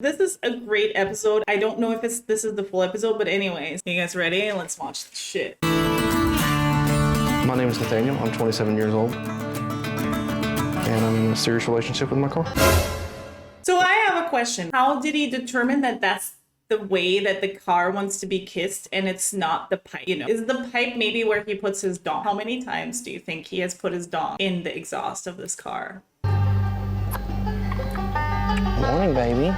This is a great episode. I don't know if this is the full episode, but anyways, you guys ready? Let's watch this shit. My name is Nathaniel. I'm 27 years old, and I'm in a serious relationship with my car. So I have a question. How did he determine that that's the way that the car wants to be kissed and it's not the pipe? You know, is the pipe maybe where he puts his dong? How many times do you think he has put his dong in the exhaust of this car? Morning, baby.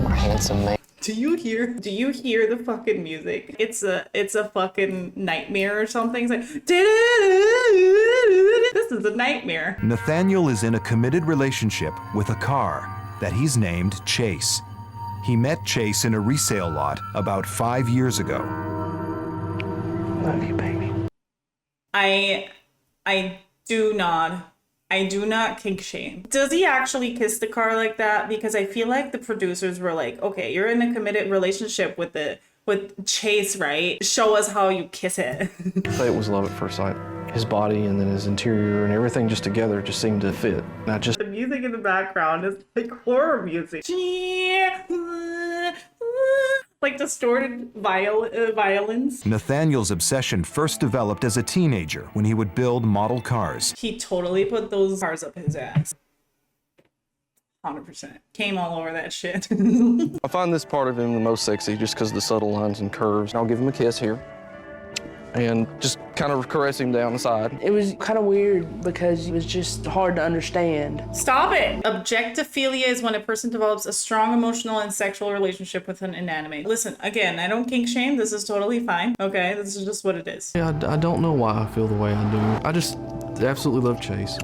My handsome man. Do you hear the fucking music? It's a fucking nightmare or something. It's like, this is a nightmare. Nathaniel is in a committed relationship with a car that he's named Chase. He met Chase in a resale lot about 5 years ago. Love you, baby. I do not kink shame. Does he actually kiss the car like that? Because I feel like the producers were like, okay, you're in a committed relationship with Chase, right? Show us how you kiss it. It was love at first sight. His body and then his interior and everything just together just seemed to fit. Not just The music in the background is like horror music. Like distorted violins. Nathaniel's obsession first developed as a teenager when he would build model cars. He totally put those cars up his ass. 100%. Came all over that shit. I find this part of him the most sexy just because of the subtle lines and curves. I'll give him a kiss here and just kind of caress him down the side. It was kind of weird because it was just hard to understand. Stop it! Objectophilia is when a person develops a strong emotional and sexual relationship with an inanimate. Listen, again, I don't kink shame. This is totally fine. Okay, this is just what it is. Yeah, I don't know why I feel the way I do. I just absolutely love Chase.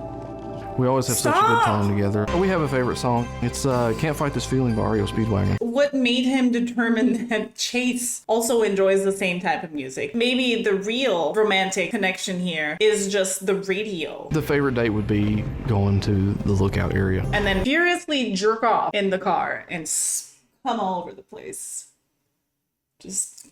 We always have such a good time together. We have a favorite song. It's Can't Fight This Feeling by REO Speedwagon. What made him determine that Chase also enjoys the same type of music? Maybe the real romantic connection here is just the radio. The favorite date would be going to the Lookout area. And then furiously jerk off in the car and come all over the place. Just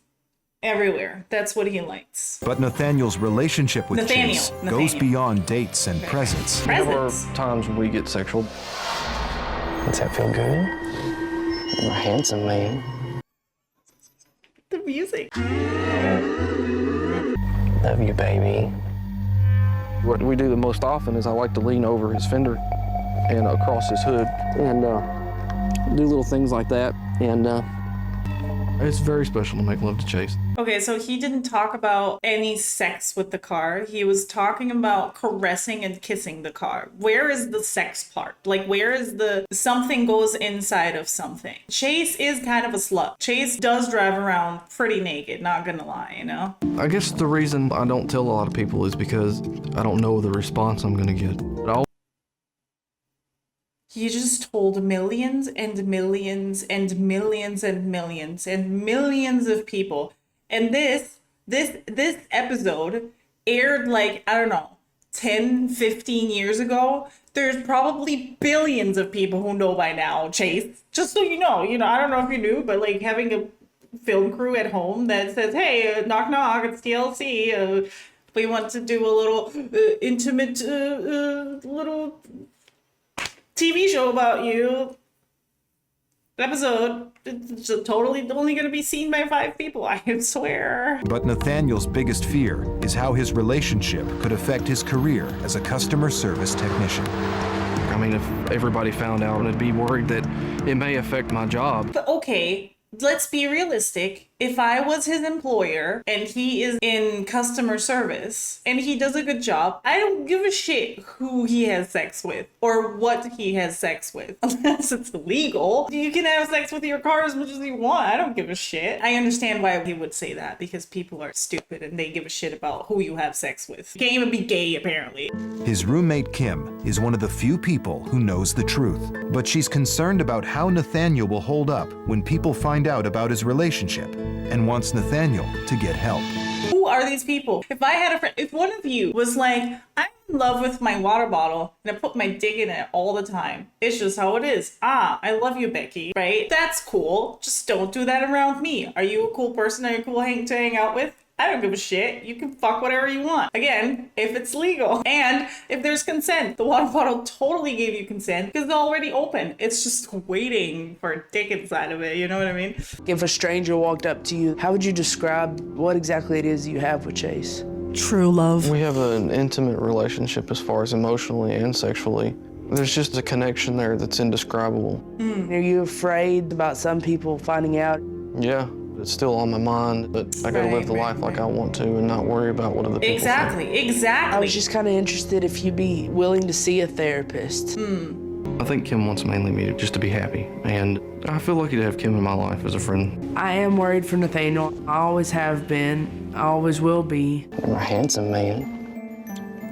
everywhere. That's what he likes. But Nathaniel's relationship with Chase goes beyond dates and presents. There are times when we get sexual. Does that feel good? You're a handsome man. The music. Love you, baby. What we do the most often is I like to lean over his fender and across his hood and do little things like that. And it's very special to make love to Chase. Okay, so he didn't talk about any sex with the car. He was talking about caressing and kissing the car. Where is the sex part? Like, where is the something goes inside of something? Chase is kind of a slut. Chase does drive around pretty naked, not gonna lie, you know? I guess the reason I don't tell a lot of people is because I don't know the response I'm gonna get. But He just told millions and millions and millions and millions and millions of people. And this episode aired like, I don't know, 10, 15 years ago. There's probably billions of people who know by now, Chase. Just so you know, I don't know if you knew, but like having a film crew at home that says, hey, knock knock, it's TLC. We want to do a little intimate little TV show about you. Episode. It's totally only going to be seen by 5 people, I swear. But Nathaniel's biggest fear is how his relationship could affect his career as a customer service technician. I mean, if everybody found out, I'd be worried that it may affect my job. But okay, let's be realistic. If I was his employer and he is in customer service and he does a good job, I don't give a shit who he has sex with or what he has sex with. Unless it's illegal. You can have sex with your car as much as you want. I don't give a shit. I understand why he would say that because people are stupid and they give a shit about who you have sex with. You can't even be gay, apparently. His roommate Kim is one of the few people who knows the truth, but she's concerned about how Nathaniel will hold up when people find out about his relationship and wants Nathaniel to get help. Who are these people? If I had a friend, if one of you was like, I'm in love with my water bottle and I put my dick in it all the time. It's just how it is. I love you, Becky, right? That's cool. Just don't do that around me. Are you a cool person? Are you cool to hang out with? I don't give a shit. You can fuck whatever you want. Again, if it's legal. And if there's consent. The water bottle totally gave you consent because it's already open. It's just waiting for a dick inside of it. You know what I mean? If a stranger walked up to you, how would you describe what exactly it is you have with Chase? True love. We have an intimate relationship as far as emotionally and sexually. There's just a connection there that's indescribable. Are you afraid about some people finding out? Yeah, it's still on my mind, but I gotta live the life like I want to and not worry about what other people think. I was just kind of interested if you'd be willing to see a therapist. I think Kim wants mainly me just to be happy, and I feel lucky to have Kim in my life as a friend. I am worried for Nathaniel. I always have been. I always will be. I'm a handsome man.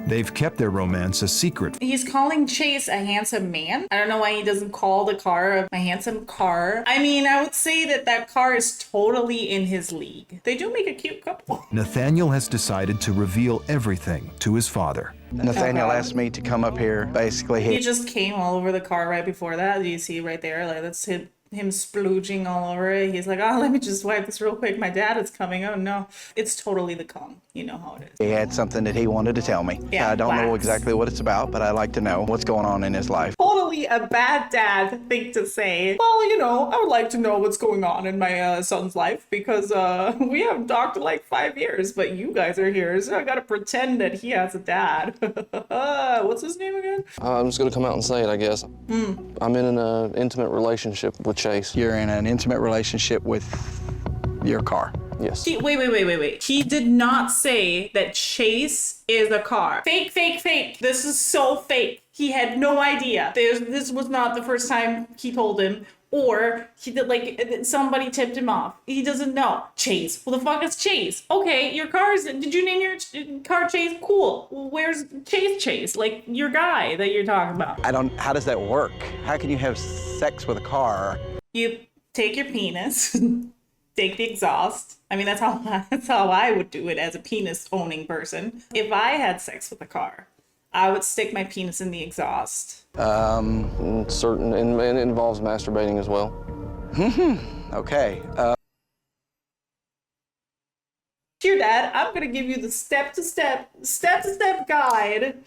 They've kept their romance a secret. He's calling Chase a handsome man. I don't know why he doesn't call the car a handsome car. I mean, I would say that car is totally in his league. They do make a cute couple. Nathaniel has decided to reveal everything to his father. Nathaniel asked me to come up here. Basically, He just came all over the car right before that. Do you see right there? Like, that's him splooging all over it. He's like, oh, let me just wipe this real quick. My dad is coming. Oh, no. It's totally the cum. You know how it is. he had something that he wanted to tell me. Yeah, I don't know wax. exactly what it's about, but I like to know what's going on in his life. Totally a bad dad thing to say. Well, you know, I would like to know what's going on in my son's life because we haven't talked in like 5 years, but you guys are here, so I gotta pretend that he has a dad. What's his name again? I'm just gonna come out and say it, I guess. I'm in an intimate relationship with Chase. You're in an intimate relationship with your car. Yes. Wait. He did not say that Chase is a car. Fake. This is so fake. He had no idea. This was not the first time he told him. Or he did, like, somebody tipped him off. He doesn't know. Chase. Well, the fuck is Chase? Okay, your car's, did you name your car Chase? Cool. Well, where's Chase? Like, your guy that you're talking about. How does that work? How can you have sex with a car? You take your penis, take the exhaust. I mean, that's how I would do it as a penis-owning person. If I had sex with a car, I would stick my penis in the exhaust. And it involves masturbating as well. Okay. Dear Dad, I'm gonna give you the step-to-step guide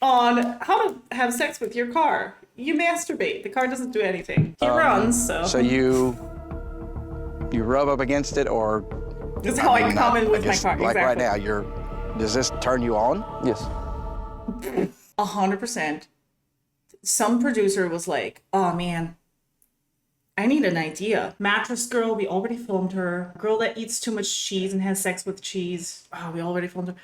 on how to have sex with your car. You masturbate. The car doesn't do anything. He runs, so. So you rub up against it, or That's how I come in with my just, car. like Exactly. right now, does this turn you on? Yes. 100%. Some producer was like, oh man, I need an idea. Mattress girl, we already filmed her. Girl that eats too much cheese and has sex with cheese. Oh, we already filmed her.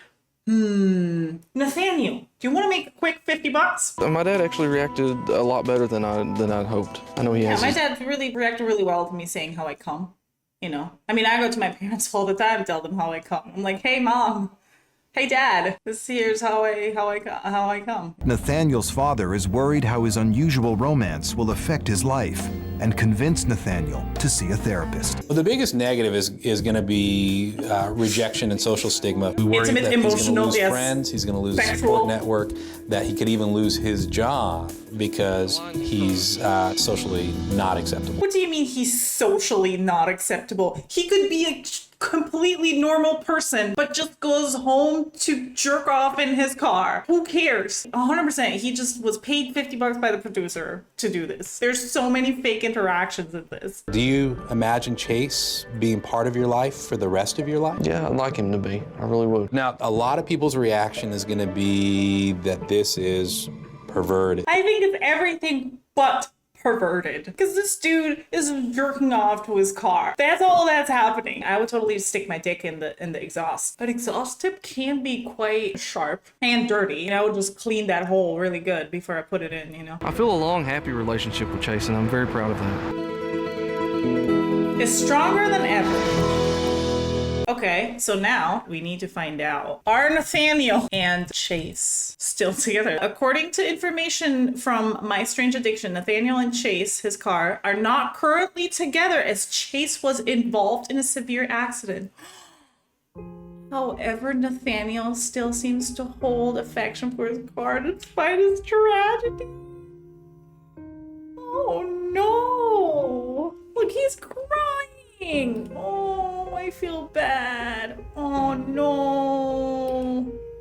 Nathaniel, do you want to make a quick $50? My dad actually reacted a lot better than I'd hoped. I know he Yeah, has. my dad really reacted really well to me saying how I come. You know, I mean, I go to my parents all the time, tell them how I come. I'm like, hey mom, hey dad, here's how I come. Nathaniel's father is worried how his unusual romance will affect his life and convinced Nathaniel to see a therapist. Well, the biggest negative is going to be rejection and social stigma. We worry Intimate, that he's going to emotional, lose yes. friends, he's going to lose a Sexual. support network, that he could even lose his job because he's socially not acceptable. What do you mean he's socially not acceptable? He could be a completely normal person, but just goes home to jerk off in his car. Who cares? 100%. He just was paid $50 by the producer to do this. There's so many fake interactions in this. Do you imagine Chase being part of your life for the rest of your life? Yeah, I'd like him to be. I really would. Now, a lot of people's reaction is going to be that this is perverted. I think it's everything but perverted, because this dude is jerking off to his car. That's all that's happening. I would totally stick my dick in the exhaust. But exhaust tip can be quite sharp and dirty. And I would just clean that hole really good before I put it in, you know. I feel a long, happy relationship with Chase, and I'm very proud of that. It's stronger than ever. Okay, so now we need to find out, are Nathaniel and Chase still together? According to information from My Strange Addiction, Nathaniel and Chase, his car, are not currently together as Chase was involved in a severe accident. However, Nathaniel still seems to hold affection for his car despite his tragedy. Oh no! Look, he's crying! Oh, I feel bad. Oh no.